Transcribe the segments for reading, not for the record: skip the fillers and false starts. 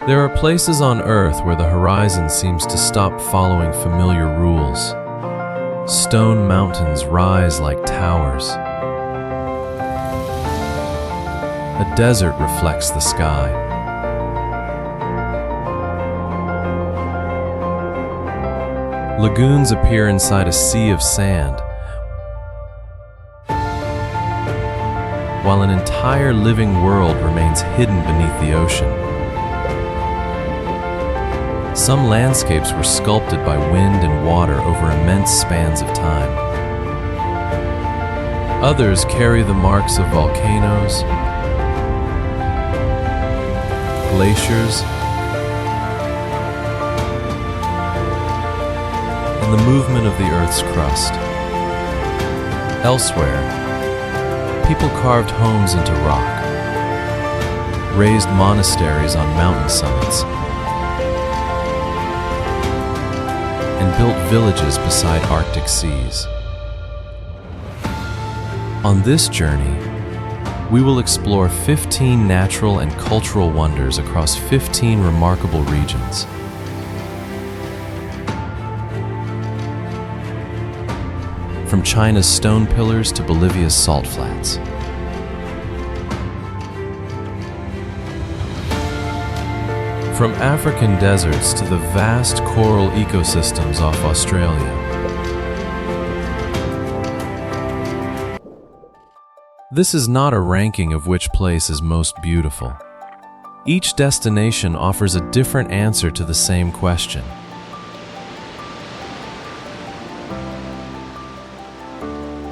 There are places on Earth where the horizon seems to stop following familiar rules. Stone mountains rise like towers. A desert reflects the sky. Lagoons appear inside a sea of sand, while an entire living world remains hidden beneath the ocean. Some landscapes were sculpted by wind and water over immense spans of time. Others carry the marks of volcanoes, glaciers, and the movement of the Earth's crust. Elsewhere, people carved homes into rock, raised monasteries on mountain summits, and built villages beside Arctic seas. On this journey, we will explore 15 natural and cultural wonders across 15 remarkable regions. From China's stone pillars to Bolivia's salt flats. From African deserts to the vast coral ecosystems off Australia. This is not a ranking of which place is most beautiful. Each destination offers a different answer to the same question.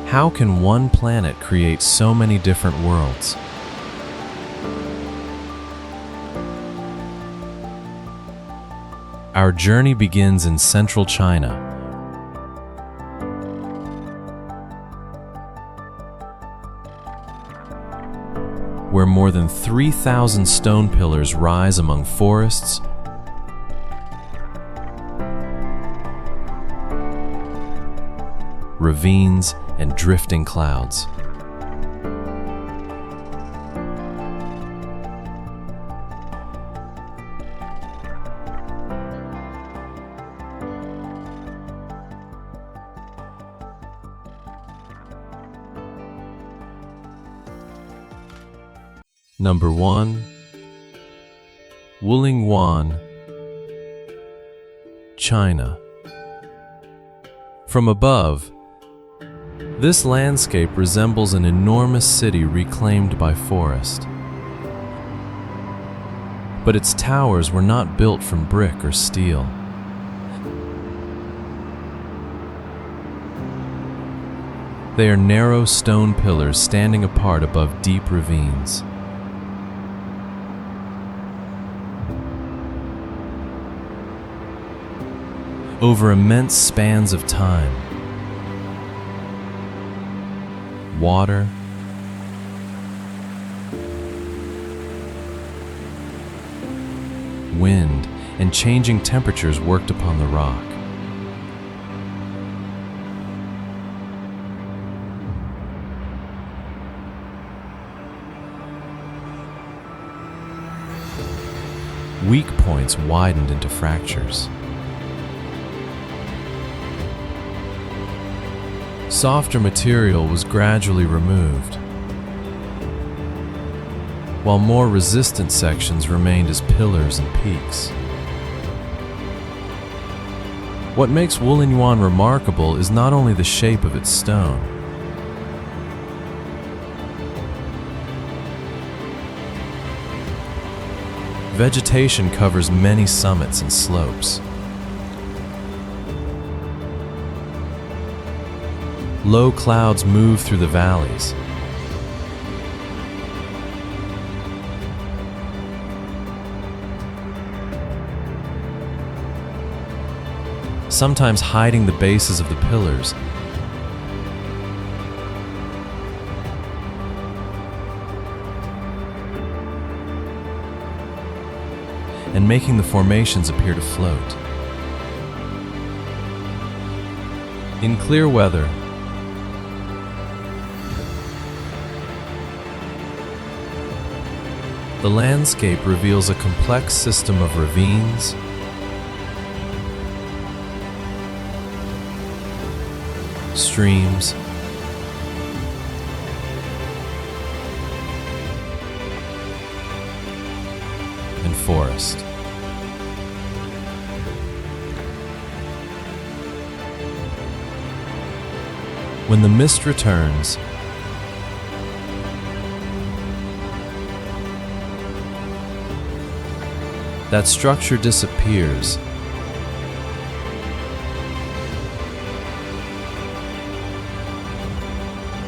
How can one planet create so many different worlds? Our journey begins in central China, where more than 3,000 stone pillars rise among forests, ravines, and drifting clouds. Number 1. Wulingyuan, China. From above, this landscape resembles an enormous city reclaimed by forest. But its towers were not built from brick or steel. They are narrow stone pillars standing apart above deep ravines. Over immense spans of time, water, wind, and changing temperatures worked upon the rock. Weak points widened into fractures. Softer material was gradually removed, while more resistant sections remained as pillars and peaks. What makes Wulingyuan remarkable is not only the shape of its stone, vegetation covers many summits and slopes. Low clouds move through the valleys. Sometimes hiding the bases of the pillars. And making the formations appear to float. In clear weather, The landscape reveals a complex system of ravines, streams, and forest. When the mist returns, that structure disappears,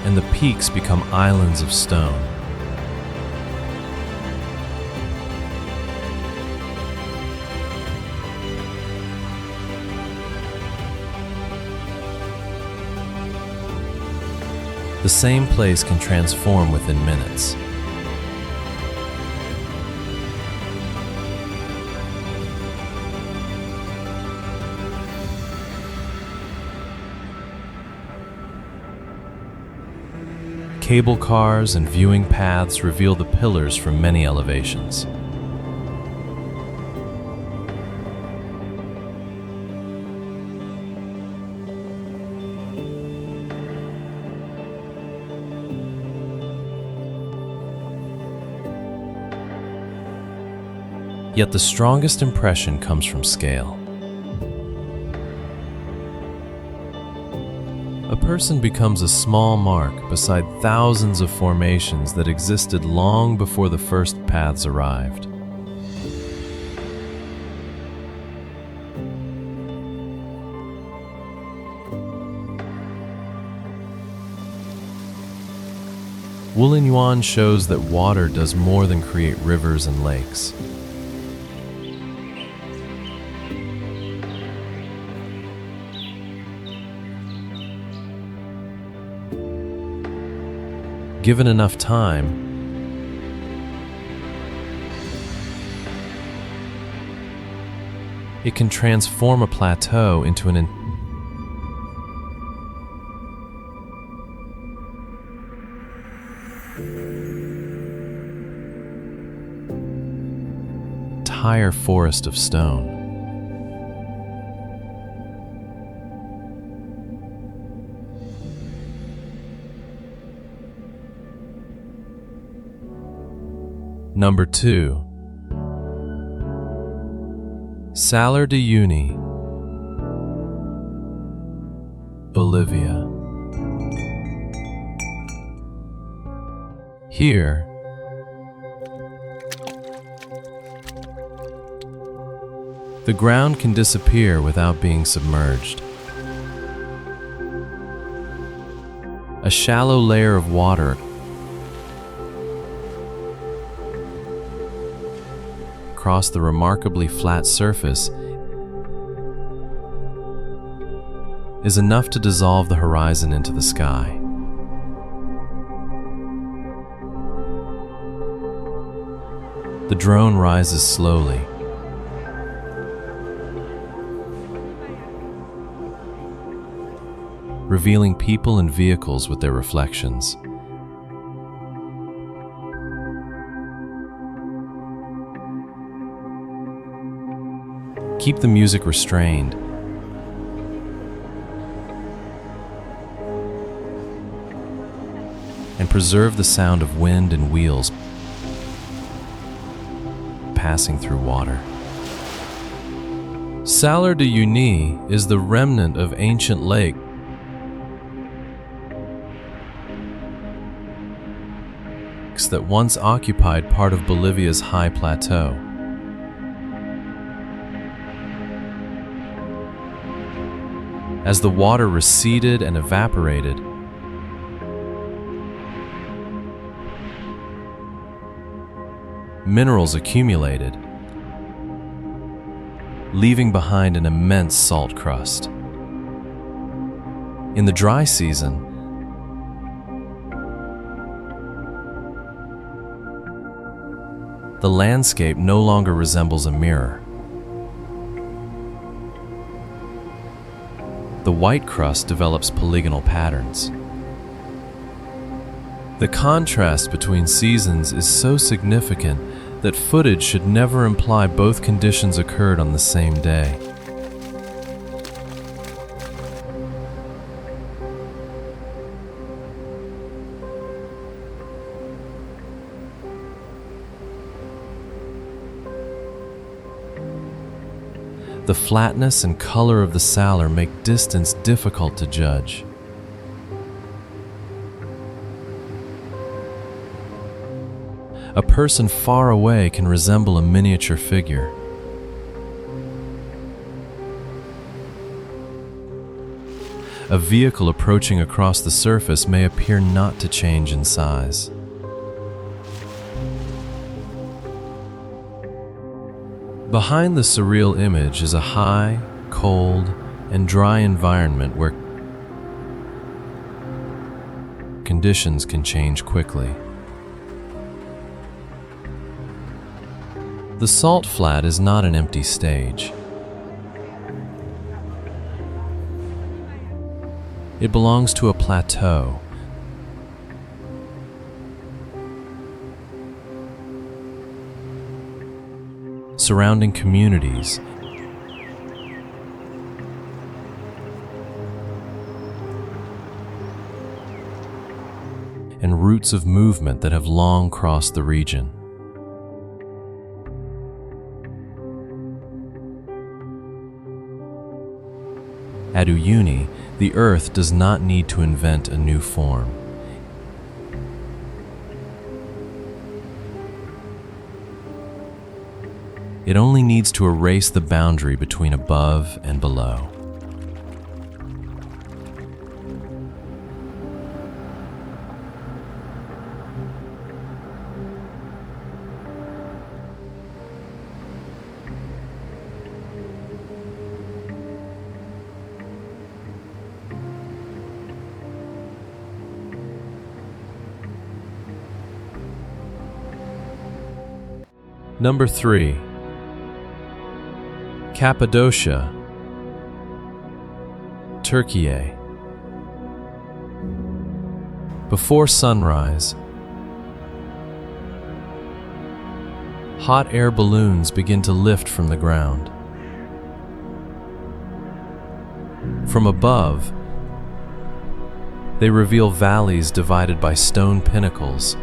and the peaks become islands of stone. The same place can transform within minutes. Cable cars and viewing paths reveal the pillars from many elevations. Yet the strongest impression comes from scale. A person becomes a small mark beside thousands of formations that existed long before the first paths arrived. Woolen Yuan shows that water does more than create rivers and lakes. Given enough time, it can transform a plateau into an entire forest of stone. Number 2. Salar de Uyuni, Bolivia. Here, the ground can disappear without being submerged. A shallow layer of water across the remarkably flat surface is enough to dissolve the horizon into the sky. The drone rises slowly. Revealing people and vehicles with their reflections. Keep the music restrained. And preserve the sound of wind and wheels passing through water. Salar de Uyuni is the remnant of ancient lakes that once occupied part of Bolivia's high plateau. As the water receded and evaporated, minerals accumulated, leaving behind an immense salt crust. In the dry season, the landscape no longer resembles a mirror. The white crust develops polygonal patterns. The contrast between seasons is so significant that footage should never imply both conditions occurred on the same day. The flatness and color of the salar make distance difficult to judge. A person far away can resemble a miniature figure. A vehicle approaching across the surface may appear not to change in size. Behind the surreal image is a high, cold, and dry environment where conditions can change quickly. The salt flat is not an empty stage. It belongs to a plateau. Surrounding communities and routes of movement that have long crossed the region. At Uyuni, the earth does not need to invent a new form. It only needs to erase the boundary between above and below. Number 3. Cappadocia, Turkey. Before sunrise, hot air balloons begin to lift from the ground. From above, they reveal valleys divided by stone pinnacles.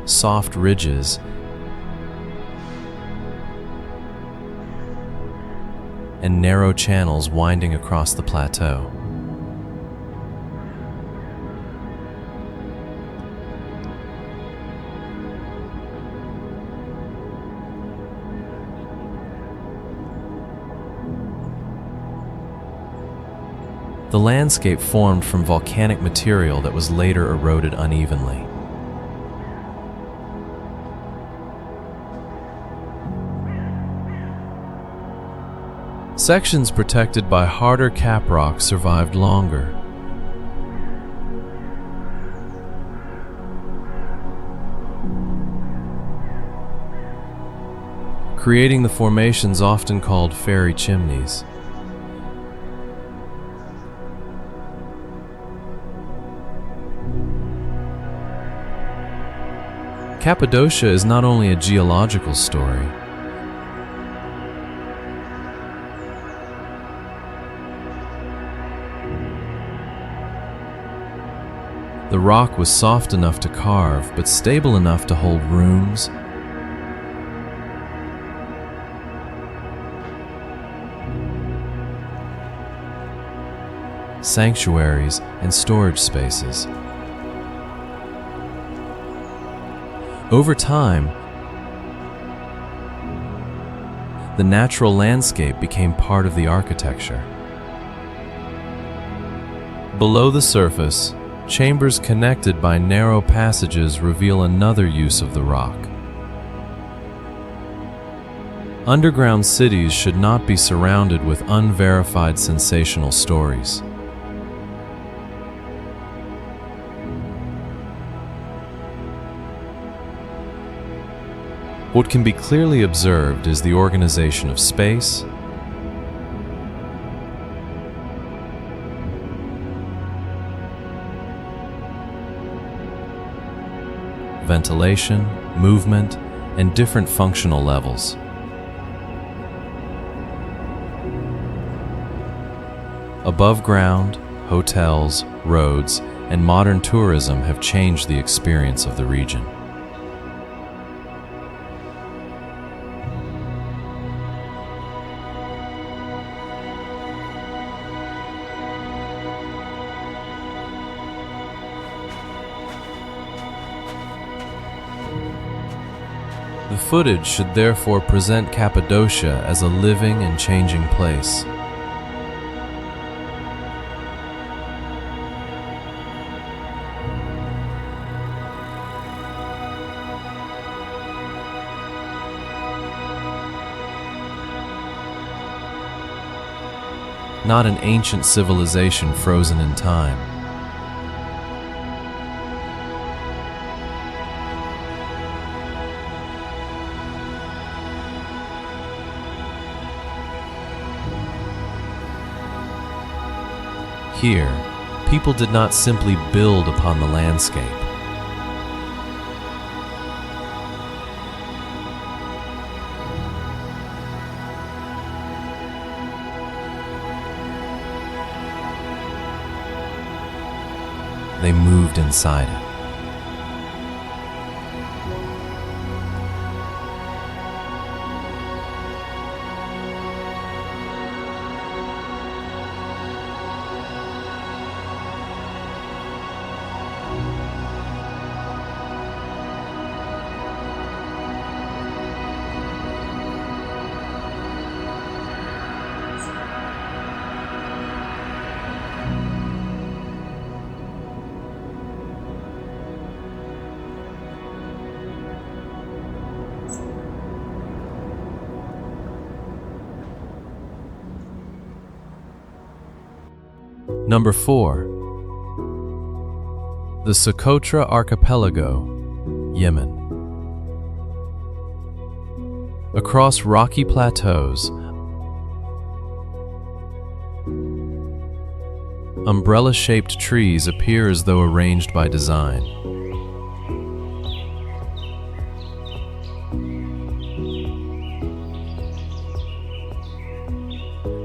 Soft ridges and narrow channels winding across the plateau. The landscape formed from volcanic material that was later eroded unevenly. Sections protected by harder caprock survived longer. Creating the formations often called fairy chimneys. Cappadocia is not only a geological story. The rock was soft enough to carve, but stable enough to hold rooms, sanctuaries, and storage spaces. Over time, the natural landscape became part of the architecture. Below the surface, chambers connected by narrow passages reveal another use of the rock. Underground cities should not be surrounded with unverified sensational stories. What can be clearly observed is the organization of space, ventilation, movement, and different functional levels. Above ground, hotels, roads, and modern tourism have changed the experience of the region. The footage should therefore present Cappadocia as a living and changing place. Not an ancient civilization frozen in time. Here, people did not simply build upon the landscape. They moved inside it. Number 4. The Socotra Archipelago, Yemen. Across rocky plateaus, umbrella-shaped trees appear as though arranged by design.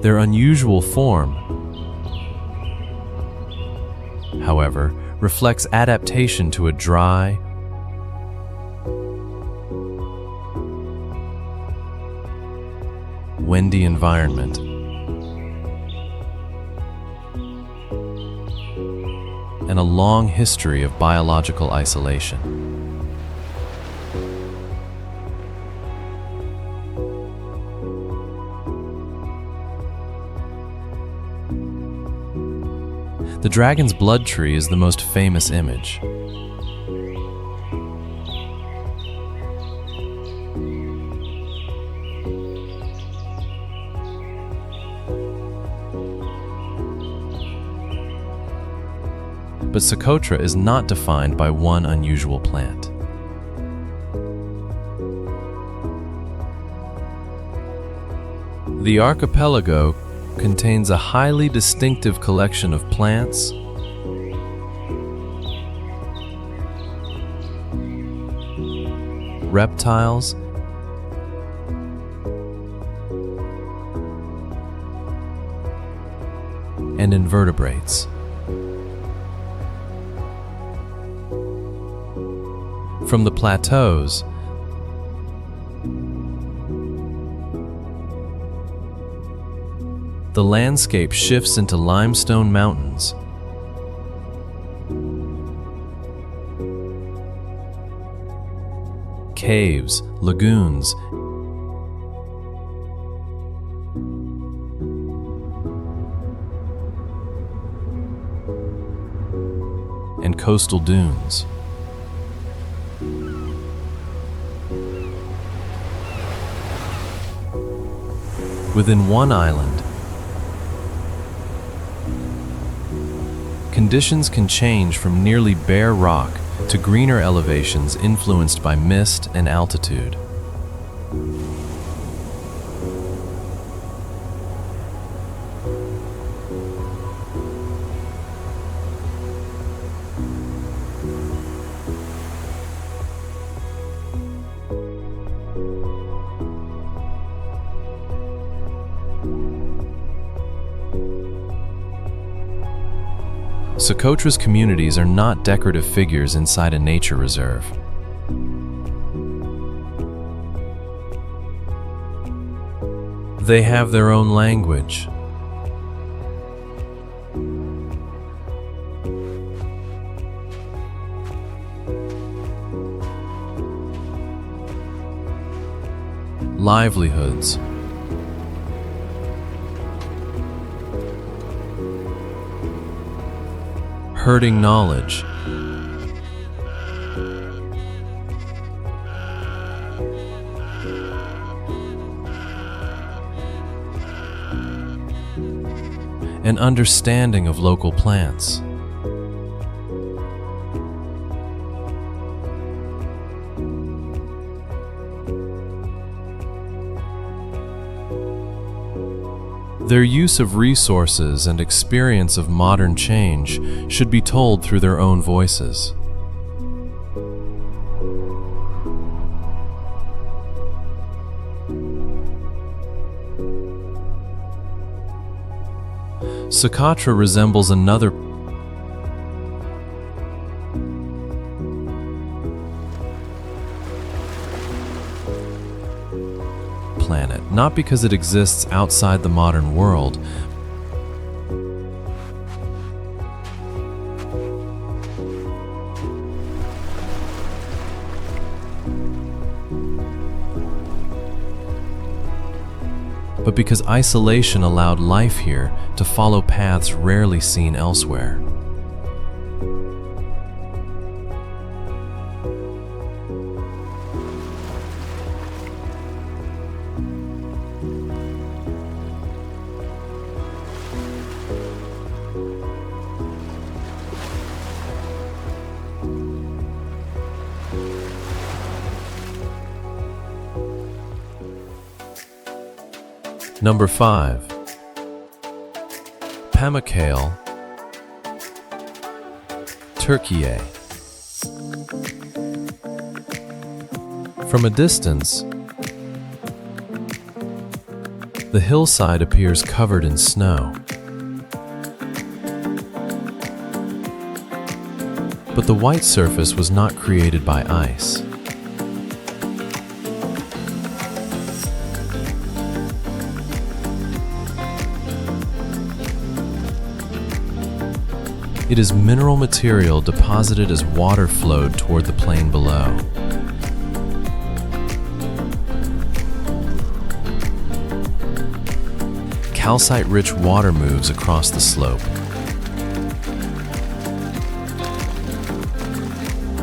Their unusual form, however, reflects adaptation to a dry, windy environment. And a long history of biological isolation. The dragon's blood tree is the most famous image. But Socotra is not defined by one unusual plant. The archipelago contains a highly distinctive collection of plants, reptiles, and invertebrates. From the plateaus, the landscape shifts into limestone mountains, caves, lagoons, and coastal dunes. Within one island, conditions can change from nearly bare rock to greener elevations influenced by mist and altitude. Socotra's communities are not decorative figures inside a nature reserve. They have their own language. Livelihoods. Herding knowledge. An understanding of local plants. Their use of resources and experience of modern change should be told through their own voices. Socotra resembles another planet, not because it exists outside the modern world, but because isolation allowed life here to follow paths rarely seen elsewhere. Number 5. Pamukale, Turkiye. From a distance, the hillside appears covered in snow. But the white surface was not created by ice. It is mineral material deposited as water flowed toward the plain below. Calcite-rich water moves across the slope,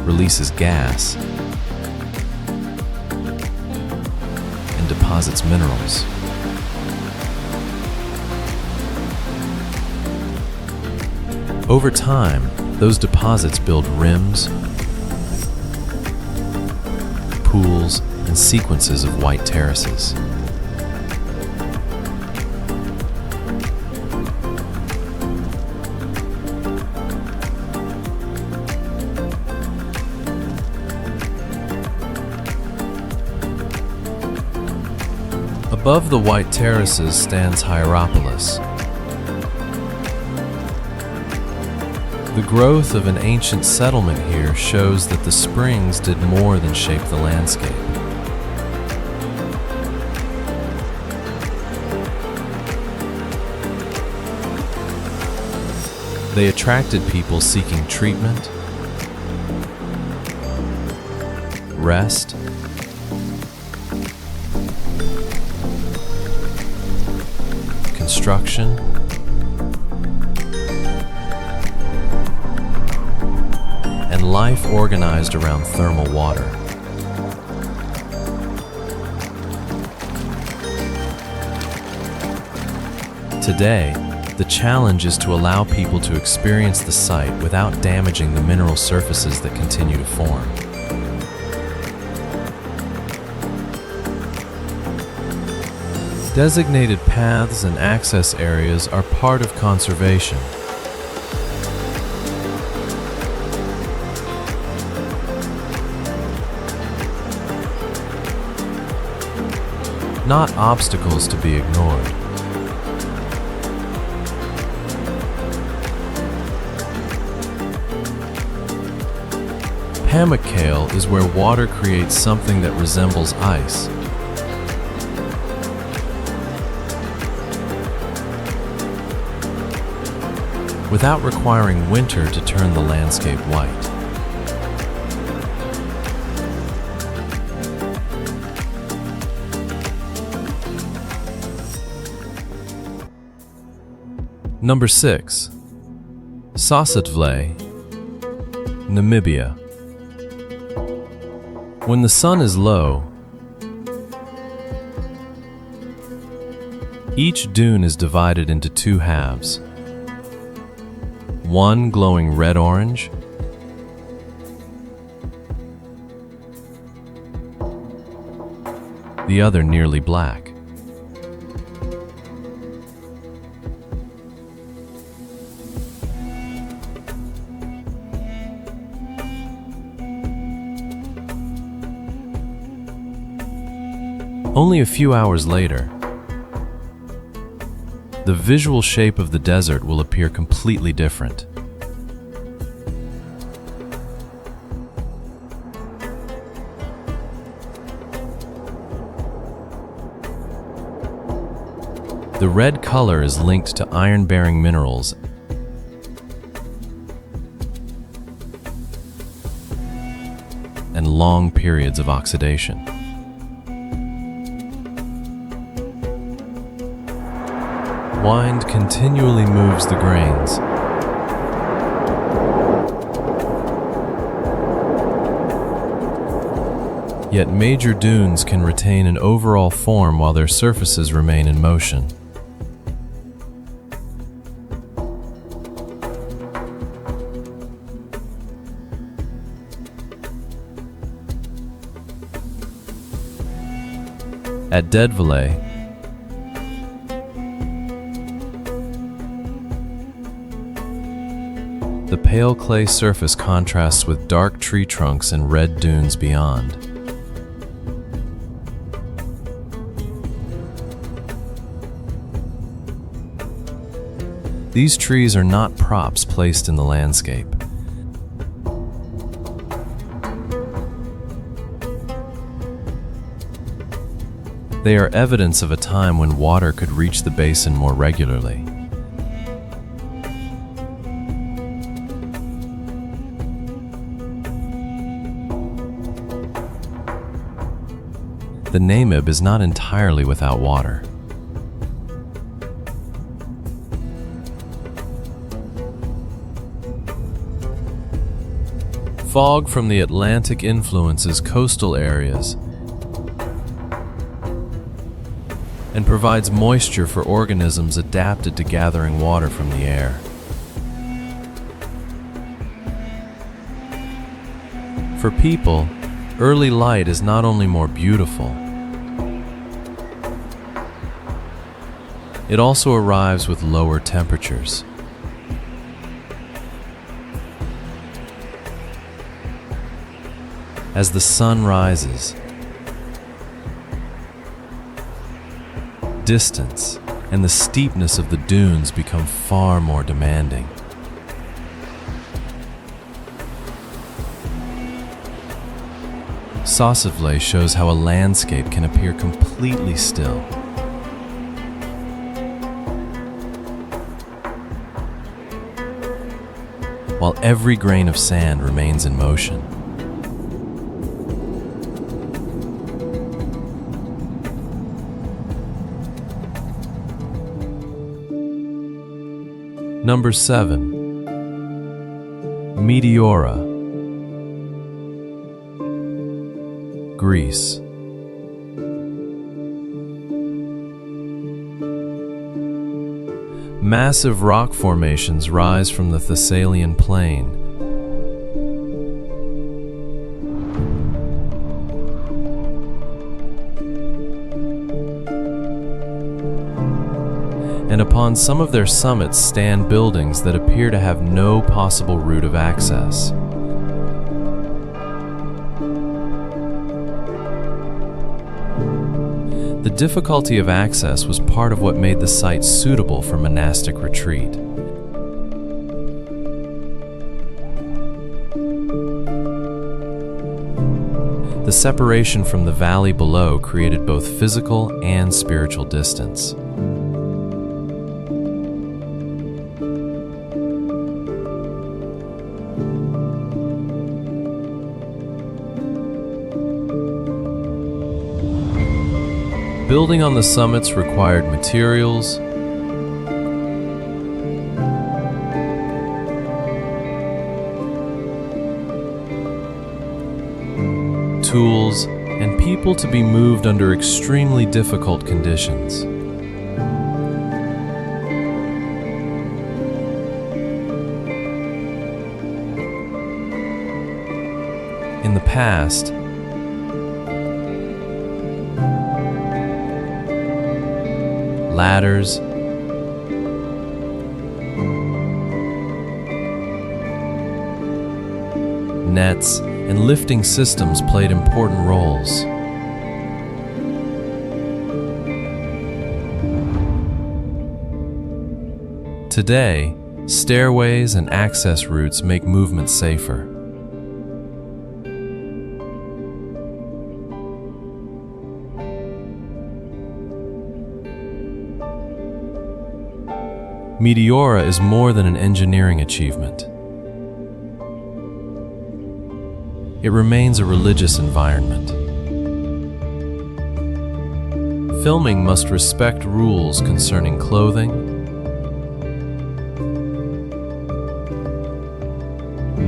releases gas, and deposits minerals. Over time, those deposits build rims, pools, and sequences of white terraces. Above the white terraces stands Hierapolis. The growth of an ancient settlement here shows that the springs did more than shape the landscape. They attracted people seeking treatment, rest, construction, and life organized around thermal water. Today, the challenge is to allow people to experience the site without damaging the mineral surfaces that continue to form. Designated paths and access areas are part of conservation. Not obstacles to be ignored. Hammock kale is where water creates something that resembles ice. Without requiring winter to turn the landscape white. Number 6. Sossusvlei, Namibia. When the sun is low, each dune is divided into two halves. One glowing red-orange, the other nearly black. Only a few hours later, the visual shape of the desert will appear completely different. The red color is linked to iron-bearing minerals and long periods of oxidation. Wind continually moves the grains. Yet major dunes can retain an overall form while their surfaces remain in motion. At Deadvalley, the pale clay surface contrasts with dark tree trunks and red dunes beyond. These trees are not props placed in the landscape. They are evidence of a time when water could reach the basin more regularly. The Namib is not entirely without water. Fog from the Atlantic influences coastal areas and provides moisture for organisms adapted to gathering water from the air. For people, early light is not only more beautiful, it also arrives with lower temperatures. As the sun rises, distance and the steepness of the dunes become far more demanding. Sossusvlei shows how a landscape can appear completely still. While every grain of sand remains in motion. Number 7. Meteora, Greece. Massive rock formations rise from the Thessalian plain. And upon some of their summits stand buildings that appear to have no possible route of access. The difficulty of access was part of what made the site suitable for monastic retreat. The separation from the valley below created both physical and spiritual distance. Building on the summits required materials, tools, and people to be moved under extremely difficult conditions. In the past, ladders, nets, and lifting systems played important roles. Today, stairways and access routes make movement safer. Meteora is more than an engineering achievement. It remains a religious environment. Filming must respect rules concerning clothing,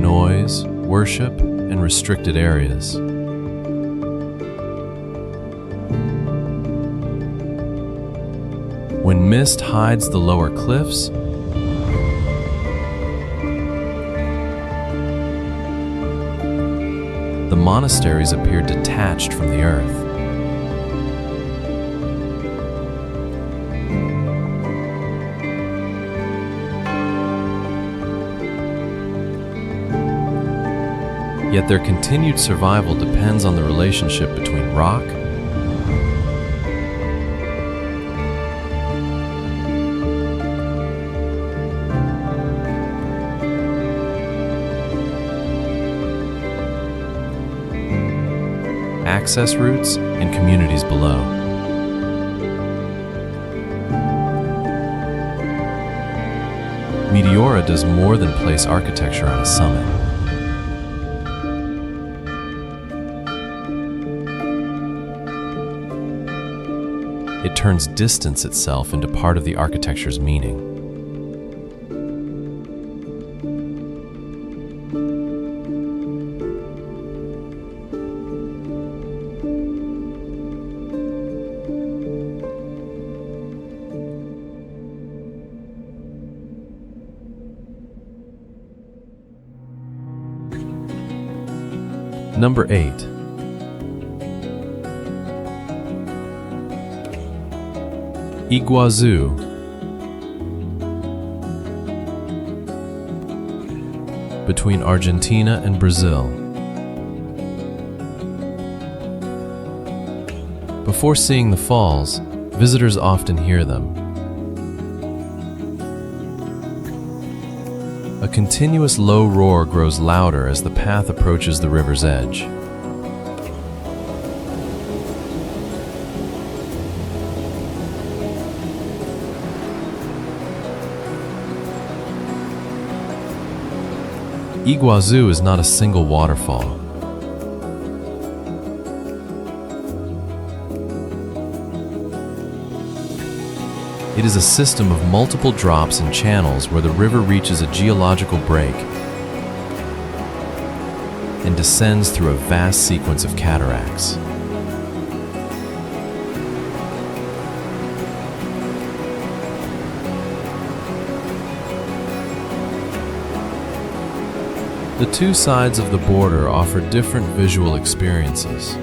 noise, worship, and restricted areas. When mist hides the lower cliffs, the monasteries appear detached from the earth. Yet their continued survival depends on the relationship between rock, access routes, and communities below. Meteora does more than place architecture on a summit. It turns distance itself into part of the architecture's meaning. Number 8. Iguazu. Between Argentina and Brazil. Before seeing the falls, visitors often hear them. A continuous low roar grows louder as the path approaches the river's edge. Iguazu is not a single waterfall. It is a system of multiple drops and channels where the river reaches a geological break and descends through a vast sequence of cataracts. The two sides of the border offer different visual experiences.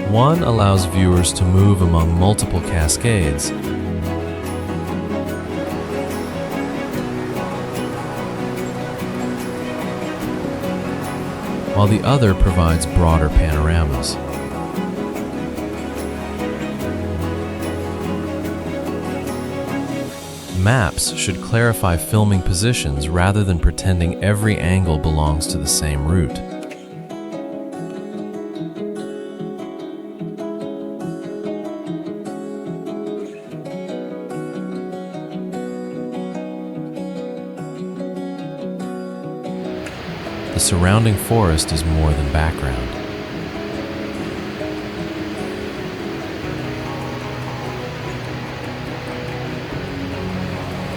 One allows viewers to move among multiple cascades, while the other provides broader panoramas. Maps should clarify filming positions rather than pretending every angle belongs to the same route. The surrounding forest is more than background.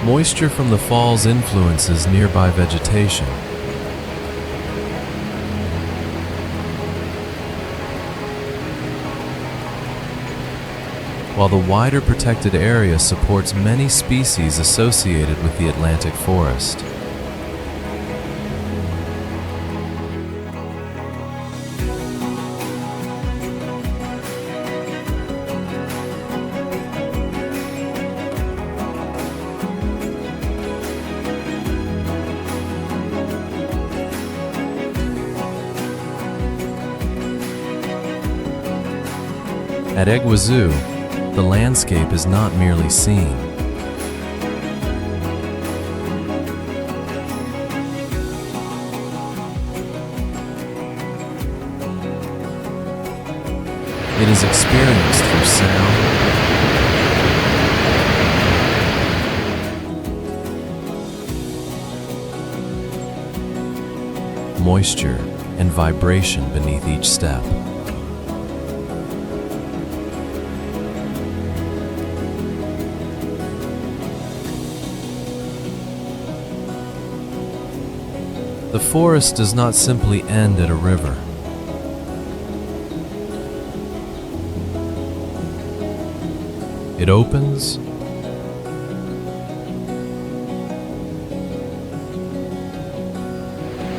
Moisture from the falls influences nearby vegetation. While the wider protected area supports many species associated with the Atlantic forest. At Iguazu, the landscape is not merely seen. It is experienced through sound, moisture, and vibration beneath each step. The forest does not simply end at a river. It opens,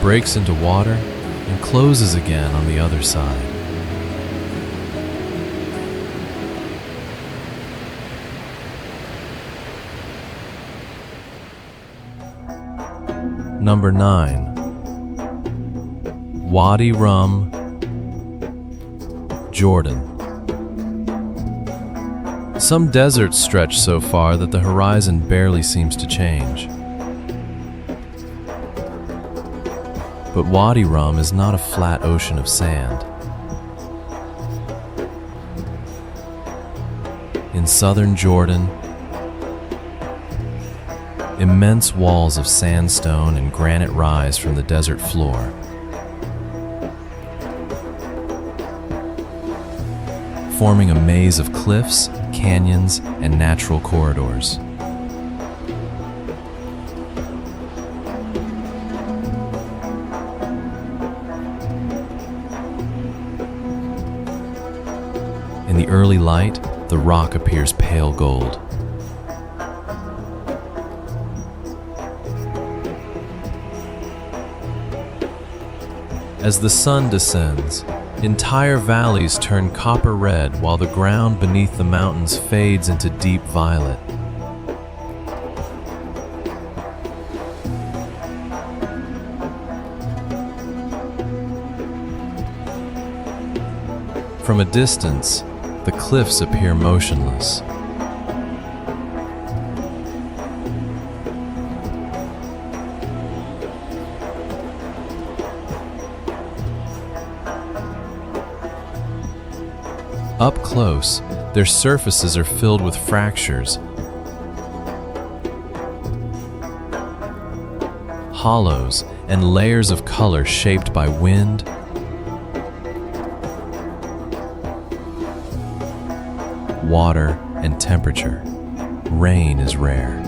breaks into water, and closes again on the other side. Number 9. Wadi Rum, Jordan. Some deserts stretch so far that the horizon barely seems to change. But Wadi Rum is not a flat ocean of sand. In southern Jordan, immense walls of sandstone and granite rise from the desert floor. Forming a maze of cliffs, canyons, and natural corridors. In the early light, the rock appears pale gold. As the sun descends, entire valleys turn copper red while the ground beneath the mountains fades into deep violet. From a distance, the cliffs appear motionless. Up close, their surfaces are filled with fractures, hollows, and layers of color shaped by wind, water, and temperature. Rain is rare.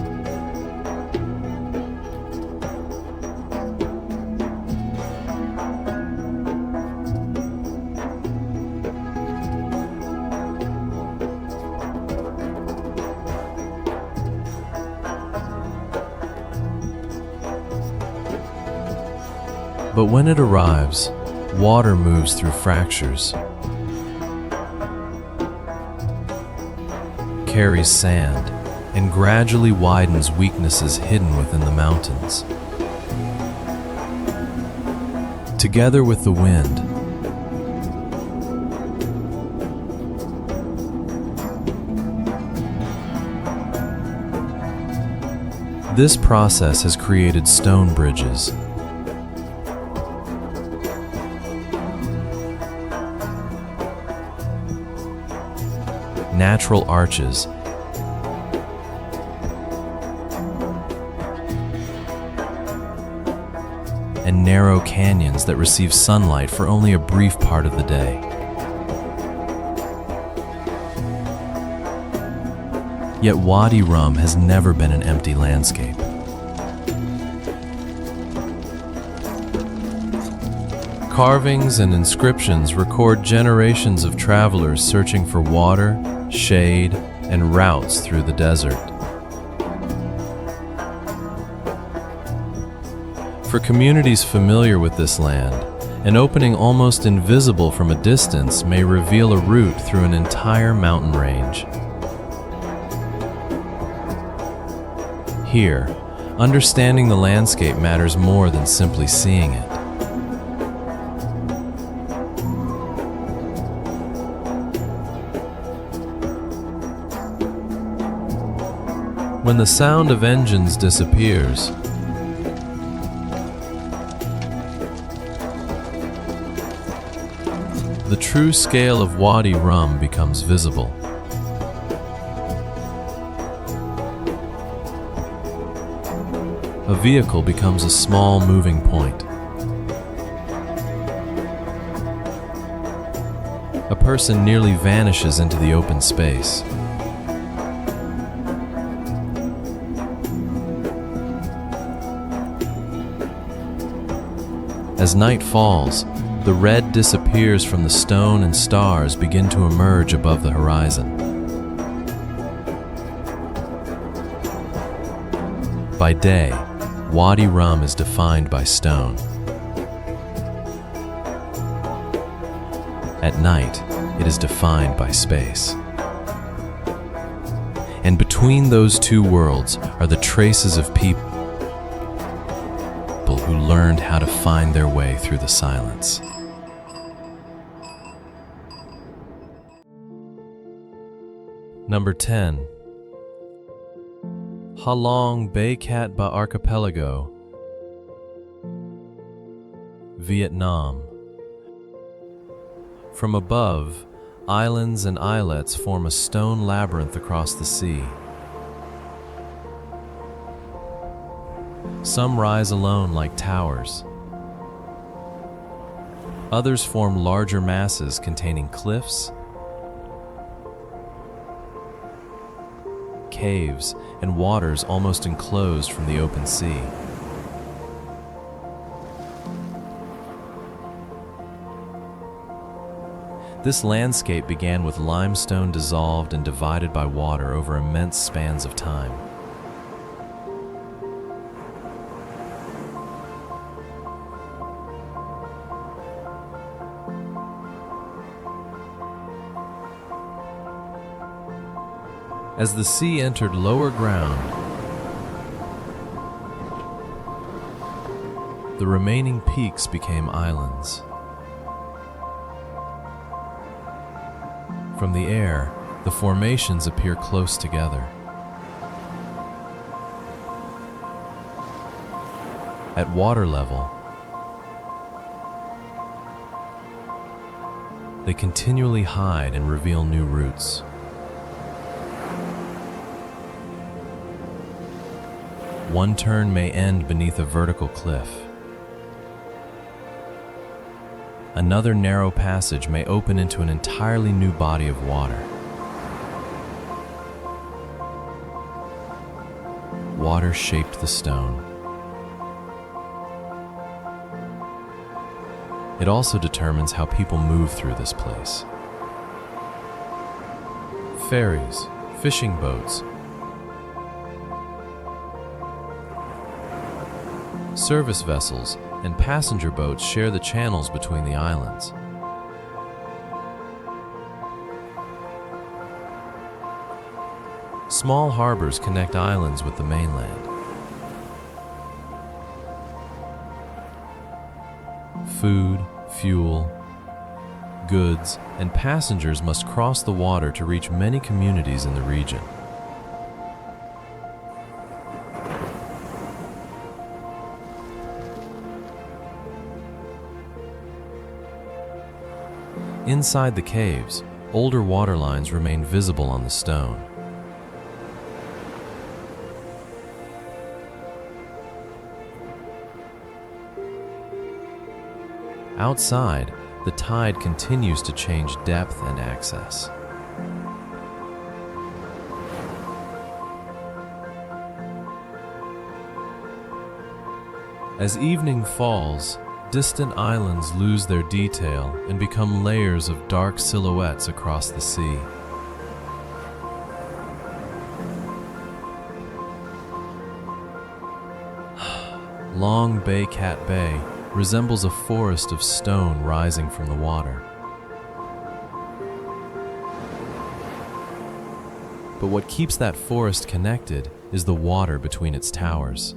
But when it arrives, water moves through fractures, carries sand, and gradually widens weaknesses hidden within the mountains. Together with the wind, This process has created stone bridges, natural arches, and narrow canyons that receive sunlight for only a brief part of the day. Yet Wadi Rum has never been an empty landscape. Carvings and inscriptions record generations of travelers searching for water, shade, and routes through the desert. For communities familiar with this land, an opening almost invisible from a distance may reveal a route through an entire mountain range. Here, understanding the landscape matters more than simply seeing it. When the sound of engines disappears, the true scale of Wadi Rum becomes visible. A vehicle becomes a small moving point. A person nearly vanishes into the open space. As night falls, the red disappears from the stone and stars begin to emerge above the horizon. By day, Wadi Rum is defined by stone. At night, it is defined by space. And between those two worlds are the traces of people who learned how to find their way through the silence. Number 10. Halong Bay Cat Ba Archipelago, Vietnam. From above, islands and islets form a stone labyrinth across the sea. Some rise alone like towers. Others form larger masses containing cliffs, caves, and waters almost enclosed from the open sea. This landscape began with limestone dissolved and divided by water over immense spans of time. As the sea entered lower ground, the remaining peaks became islands. From the air, the formations appear close together. At water level, they continually hide and reveal new routes. One turn may end beneath a vertical cliff. Another narrow passage may open into an entirely new body of water. Water shaped the stone. It also determines how people move through this place. Ferries, fishing boats, service vessels, and passenger boats share the channels between the islands. Small harbors connect islands with the mainland. Food, fuel, goods, and passengers must cross the water to reach many communities in the region. Inside the caves, older water lines remain visible on the stone. Outside, the tide continues to change depth and access. As evening falls, distant islands lose their detail and become layers of dark silhouettes across the sea. Long Bay Cat Bay resembles a forest of stone rising from the water. But what keeps that forest connected is the water between its towers.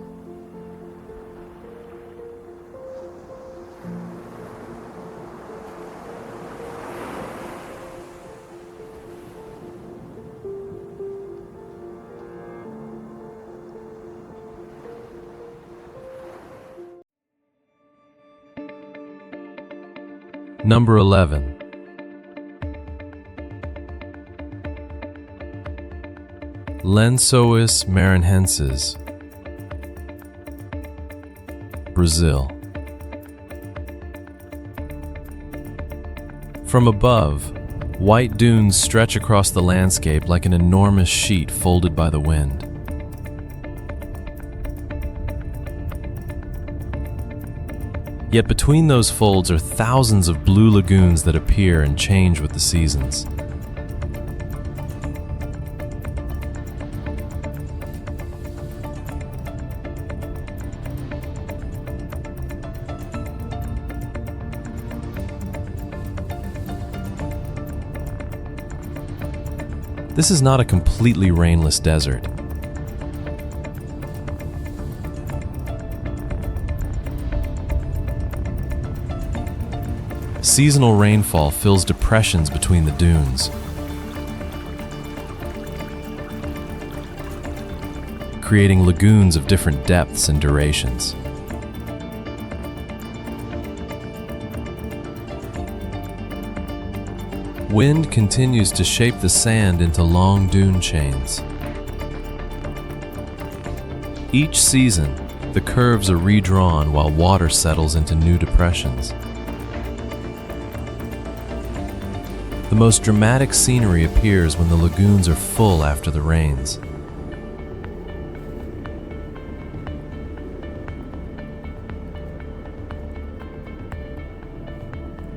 Number 11. Lençóis Maranhenses, Brazil. From above, white dunes stretch across the landscape like an enormous sheet folded by the wind. Yet between those folds are thousands of blue lagoons that appear and change with the seasons. This is not a completely rainless desert. Seasonal rainfall fills depressions between the dunes, creating lagoons of different depths and durations. Wind continues to shape the sand into long dune chains. Each season, the curves are redrawn while water settles into new depressions. The most dramatic scenery appears when the lagoons are full after the rains.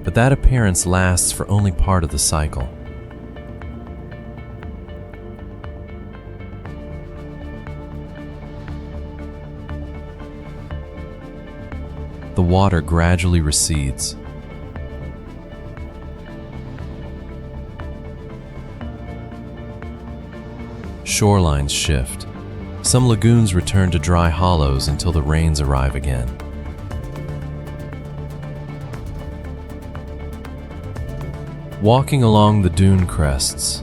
But that appearance lasts for only part of the cycle. The water gradually recedes. Shorelines shift. Some lagoons return to dry hollows until the rains arrive again. Walking along the dune crests,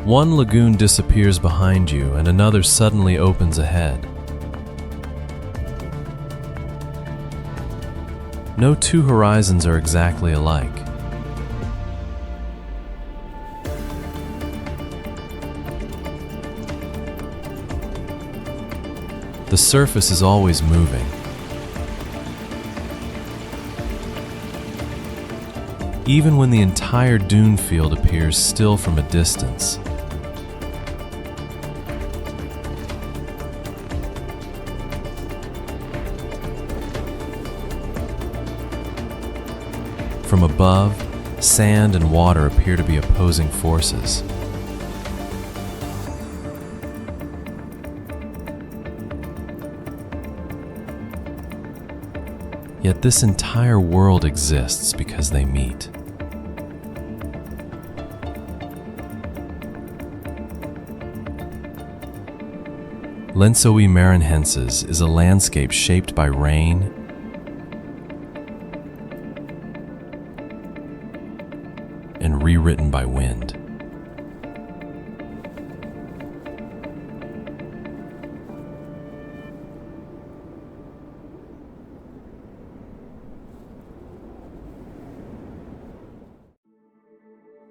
one lagoon disappears behind you and another suddenly opens ahead. No two horizons are exactly alike. The surface is always moving. Even when the entire dune field appears still from a distance. From above, sand and water appear to be opposing forces. Yet this entire world exists because they meet. Lençóis Maranhenses is a landscape shaped by rain, and rewritten by wind.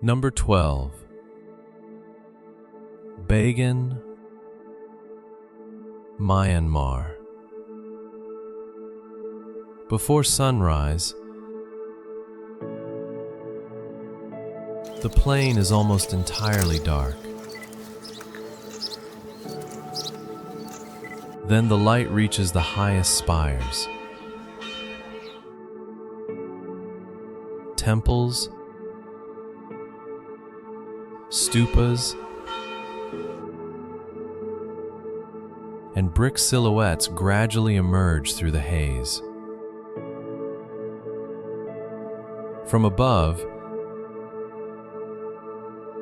Number 12. Bagan, Myanmar. Before sunrise, the plain is almost entirely dark. Then the light reaches the highest spires. Temples, stupas, and brick silhouettes gradually emerge through the haze. From above,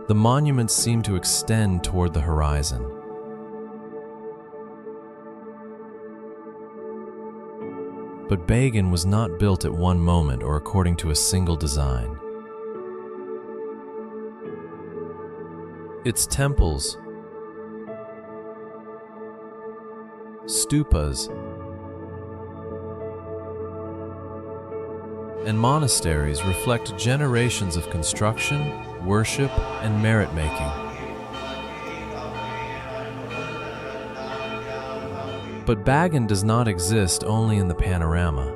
the monuments seem to extend toward the horizon. But Bagan was not built at one moment or according to a single design. Its temples, stupas, and monasteries reflect generations of construction, worship, and merit-making. But Bagan does not exist only in the panorama.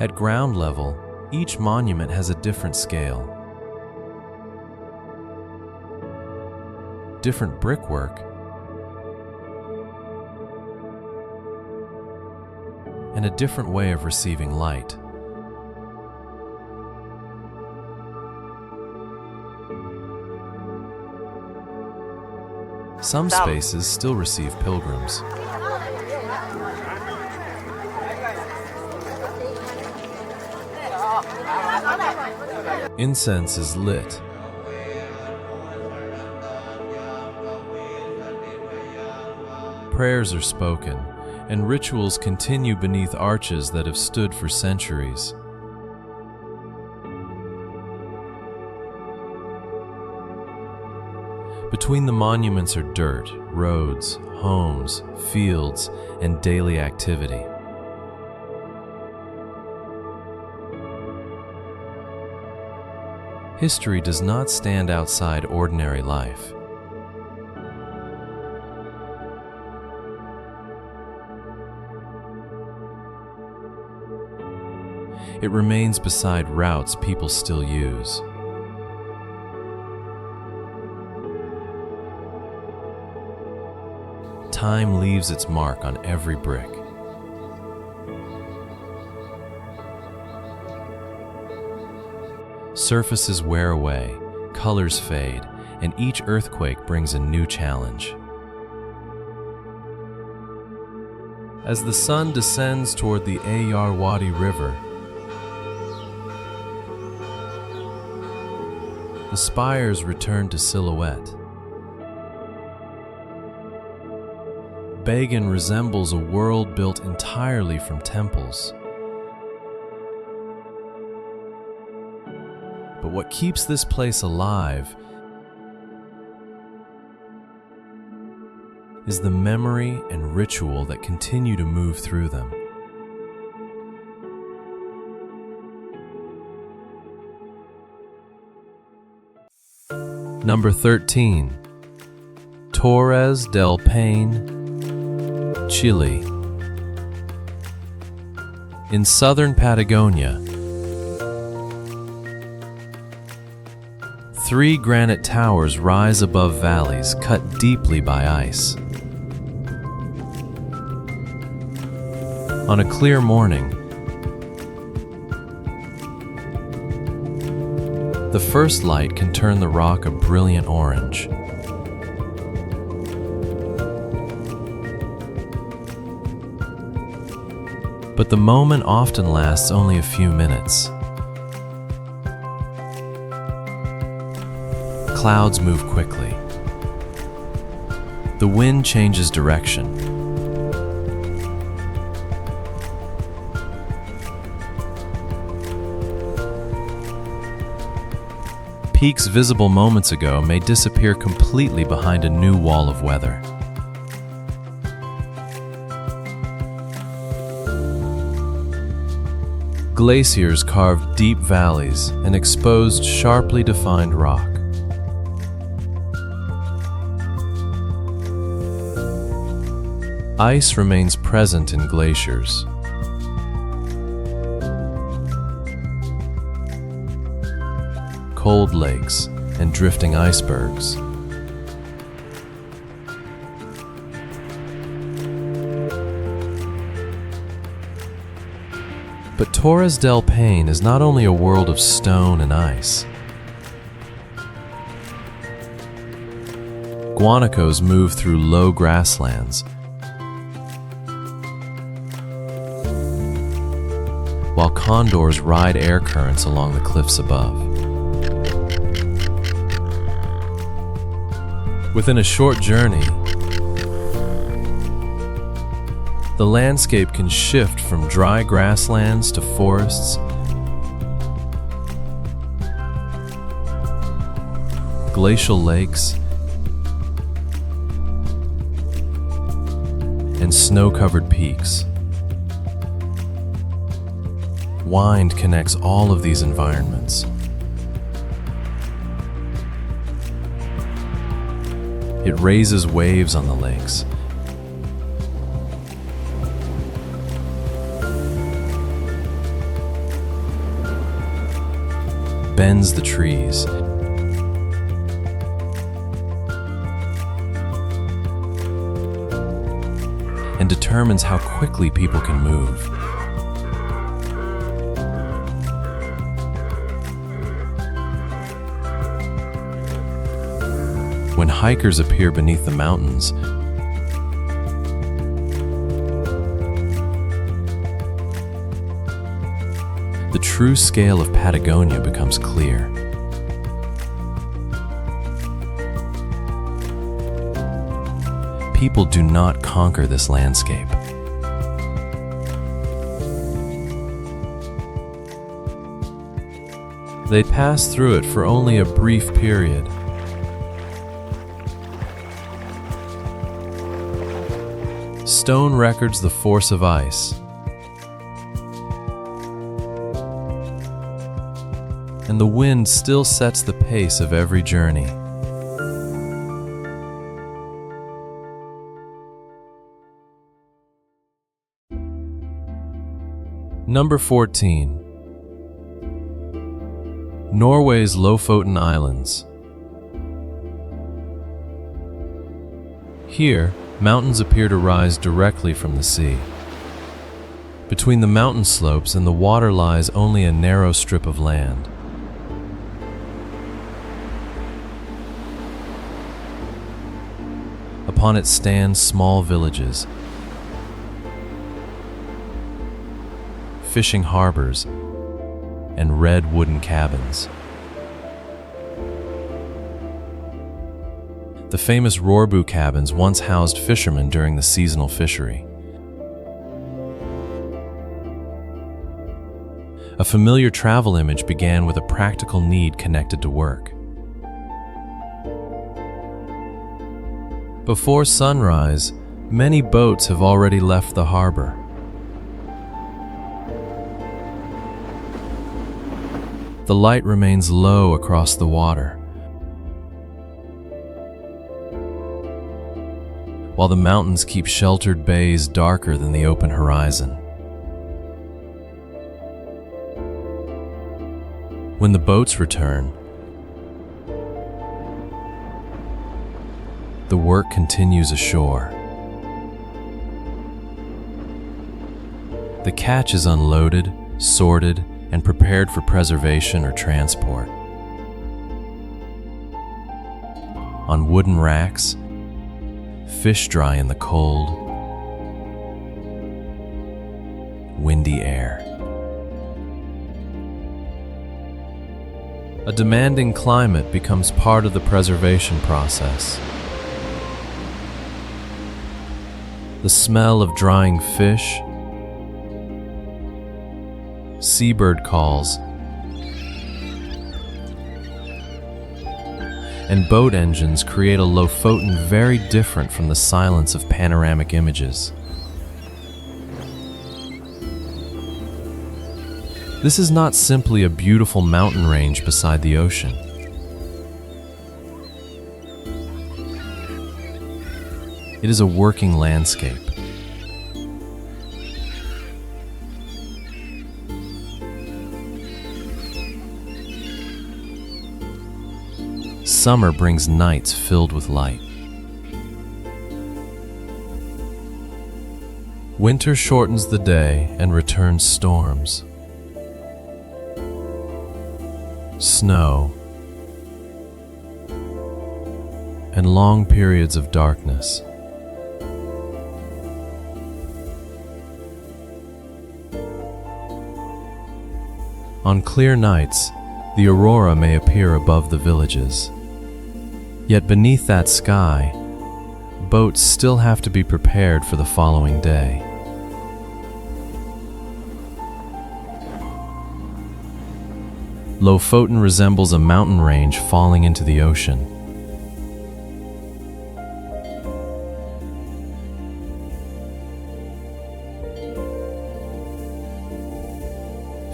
At ground level, each monument has a different scale, different brickwork, and a different way of receiving light. Some spaces still receive pilgrims. Incense is lit. Prayers are spoken, and rituals continue beneath arches that have stood for centuries. Between the monuments are dirt, roads, homes, fields, and daily activity. History does not stand outside ordinary life. It remains beside routes people still use. Time leaves its mark on every brick. Surfaces wear away, colors fade, and each earthquake brings a new challenge. As the sun descends toward the Ayeyarwady River, the spires return to silhouette. Bagan resembles a world built entirely from temples. But what keeps this place alive is the memory and ritual that continue to move through them. Number 13. Torres del Paine, Chile. In southern Patagonia, 3 granite towers rise above valleys cut deeply by ice. On a clear morning, the first light can turn the rock a brilliant orange. But the moment often lasts only a few minutes. Clouds move quickly. The wind changes direction. Peaks visible moments ago may disappear completely behind a new wall of weather. glaciers carved deep valleys and exposed sharply defined rock. Ice remains present in glaciers. Cold lakes and drifting icebergs. But Torres del Paine is not only a world of stone and ice. Guanacos move through low grasslands, while condors ride air currents along the cliffs above. Within a short journey, the landscape can shift from dry grasslands to forests, glacial lakes, and snow-covered peaks. Wind connects all of these environments. It raises waves on the lakes, bends the trees, and determines how quickly people can move. When hikers appear beneath the mountains, the true scale of Patagonia becomes clear. People do not conquer this landscape. They pass through it for only a brief period. Stone records the force of ice, and the wind still sets the pace of every journey. Number 14. Norway's Lofoten Islands. Here, mountains appear to rise directly from the sea. Between the mountain slopes and the water lies only a narrow strip of land. Upon it stand small villages, fishing harbors, and red wooden cabins. The famous Rorbu cabins once housed fishermen during the seasonal fishery. A familiar travel image began with a practical need connected to work. Before sunrise, many boats have already left the harbor. The light remains low across the water, while the mountains keep sheltered bays darker than the open horizon. When the boats return, the work continues ashore. The catch is unloaded, sorted, and prepared for preservation or transport. On wooden racks, fish dry in the cold, windy air. A demanding climate becomes part of the preservation process. The smell of drying fish, seabird calls, and boat engines create a Lofoten very different from the silence of panoramic images. This is not simply a beautiful mountain range beside the ocean. It is a working landscape. Summer brings nights filled with light. Winter shortens the day and returns storms. Snow and long periods of darkness. On clear nights, the aurora may appear above the villages. Yet beneath that sky, boats still have to be prepared for the following day. Lofoten resembles a mountain range falling into the ocean.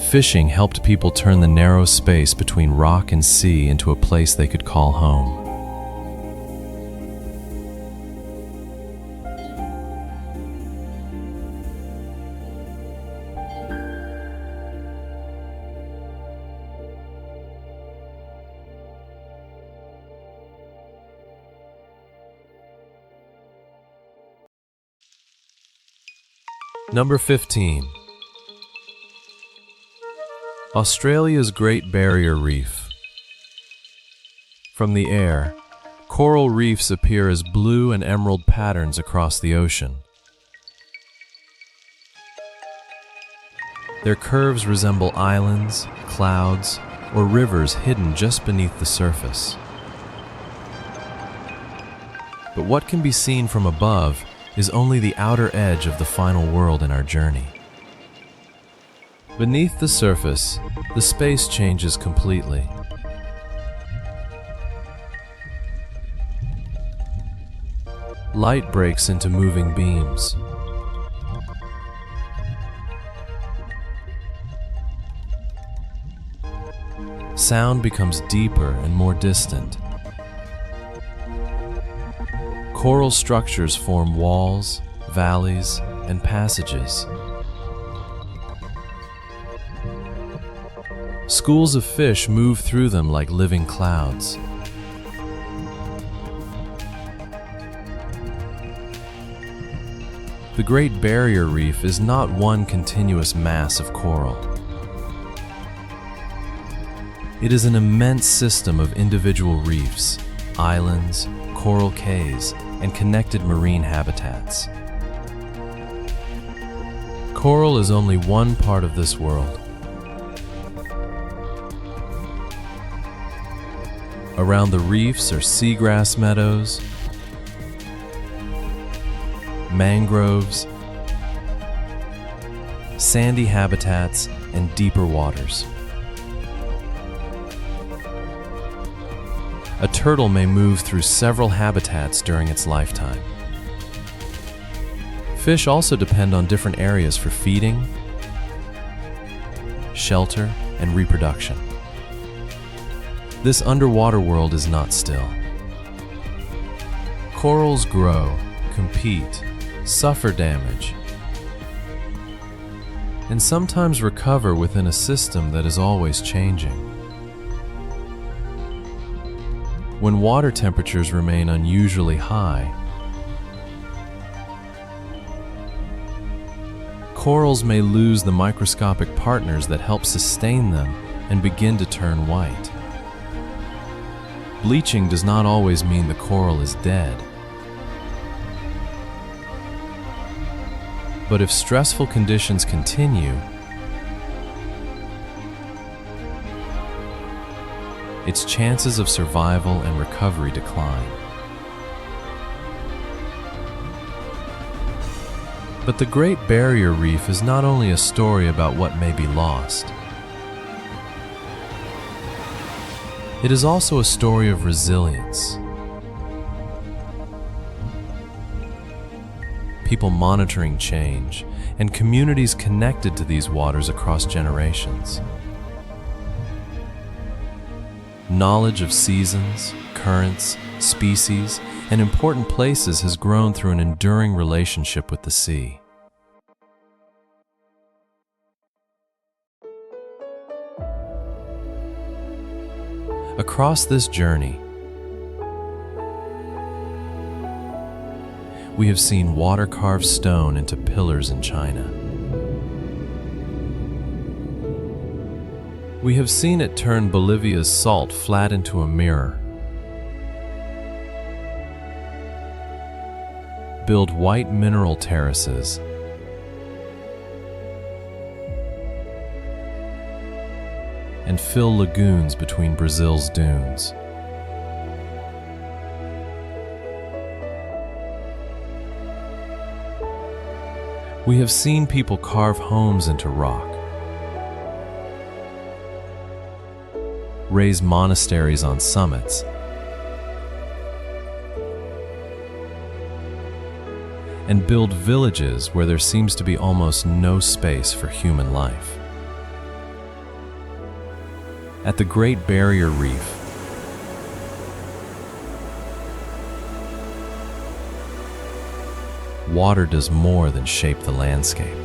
Fishing helped people turn the narrow space between rock and sea into a place they could call home. Number 15. Australia's Great Barrier Reef. From the air, coral reefs appear as blue and emerald patterns across the ocean. Their curves resemble islands, clouds, or rivers hidden just beneath the surface. But what can be seen from above is only the outer edge of the final world in our journey. Beneath the surface, the space changes completely. Light breaks into moving beams. Sound becomes deeper and more distant. Coral structures form walls, valleys, and passages. Schools of fish move through them like living clouds. The Great Barrier Reef is not one continuous mass of coral. It is an immense system of individual reefs, islands, coral cays, and connected marine habitats. Coral is only one part of this world. Around the reefs are seagrass meadows, mangroves, sandy habitats, and deeper waters. A turtle may move through several habitats during its lifetime. Fish also depend on different areas for feeding, shelter, and reproduction. This underwater world is not still. Corals grow, compete, suffer damage, and sometimes recover within a system that is always changing. When water temperatures remain unusually high, corals may lose the microscopic partners that help sustain them and begin to turn white. Bleaching does not always mean the coral is dead. But if stressful conditions continue, its chances of survival and recovery decline. But the Great Barrier Reef is not only a story about what may be lost. It is also a story of resilience. People monitoring change and communities connected to these waters across generations. Knowledge of seasons, currents, species, and important places has grown through an enduring relationship with the sea. Across this journey, we have seen water-carved stone into pillars in China. We have seen it turn Bolivia's salt flat into a mirror, build white mineral terraces, and fill lagoons between Brazil's dunes. We have seen people carve homes into rock, raise monasteries on summits, and build villages where there seems to be almost no space for human life. At the Great Barrier Reef, water does more than shape the landscape.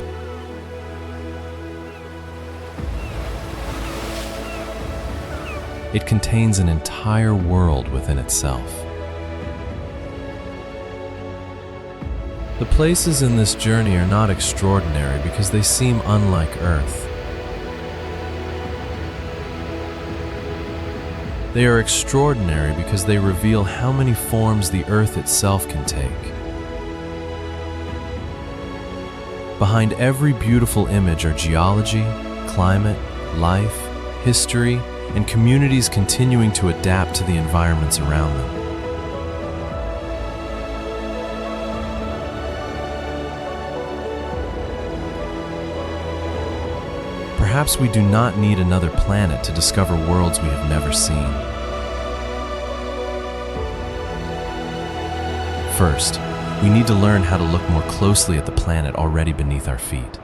It contains an entire world within itself. The places in this journey are not extraordinary because they seem unlike Earth. They are extraordinary because they reveal how many forms the Earth itself can take. Behind every beautiful image are geology, climate, life, history, and communities continuing to adapt to the environments around them. Perhaps we do not need another planet to discover worlds we have never seen. First, we need to learn how to look more closely at the planet already beneath our feet.